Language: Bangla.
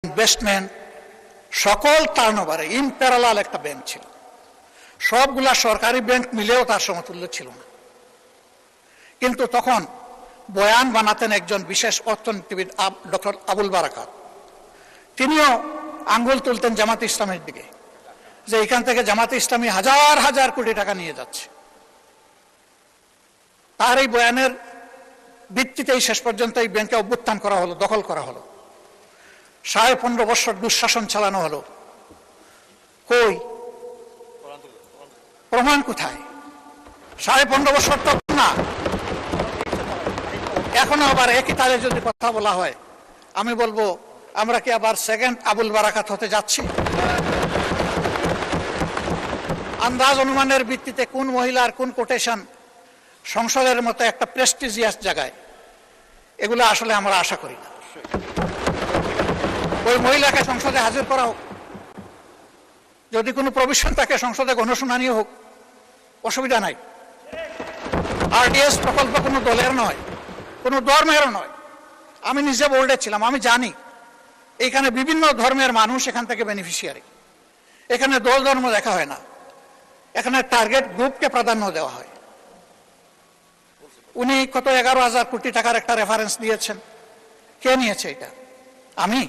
ইনভেস্টমেন্ট সকল টার্নওভারে ইম্প্যারালাল একটা ব্যাংক ছিল। সবগুলা সরকারি ব্যাংক মিলেও তার সমতুল্য ছিল না। কিন্তু তখন বয়ান বানাতেন একজন বিশেষ অর্থনীতিবিদ ডক্টর আবুল বারাকাত। তিনিও আঙ্গুল তুলতেন জামাত ইসলামের দিকে যে এখান থেকে জামাত ইসলামী হাজার হাজার কোটি টাকা নিয়ে যাচ্ছে। তার এই বয়ানের ভিত্তিতেই শেষ পর্যন্ত এই ব্যাংকে অভ্যুত্থান করা হলো, দখল করা হলো, 15.5 বছর দুঃশাসন চালানো হলো। কই প্রমাণ কোথায়? 15.5 বছর তো না। এখনো আবার একই তালে যদি কথা বলা হয়, আমি বলবো আমরা কি আবার সেকেন্ড আবুল বারাকাত হতে যাচ্ছি? আন্দাজ অনুমানের ভিত্তিতে কোন মহিলার কোন কোটেশন সংসদের মতো একটা প্রেস্টিজিয়াস জায়গায়, এগুলো আসলে আমরা আশা করি না। ওই মহিলাকে সংসদে হাজির করা হোক, যদি কোনো প্রভিশন থাকে সংসদে গণশুনানি হোক, অসুবিধা নাই। আরডিএস প্রকল্প কোনো দলের নয়, কোনো ধর্মেরও নয়। আমি নিজে বোর্ডে ছিলাম, আমি জানি এখানে বিভিন্ন ধর্মের মানুষ এখান থেকে বেনিফিশিয়ারি। এখানে দল ধর্ম দেখা হয় না, এখানে টার্গেট গ্রুপকে প্রাধান্য দেওয়া হয়। উনি কত 11,000 কোটি টাকার একটা রেফারেন্স দিয়েছেন। কে নিয়েছে এটা? আমি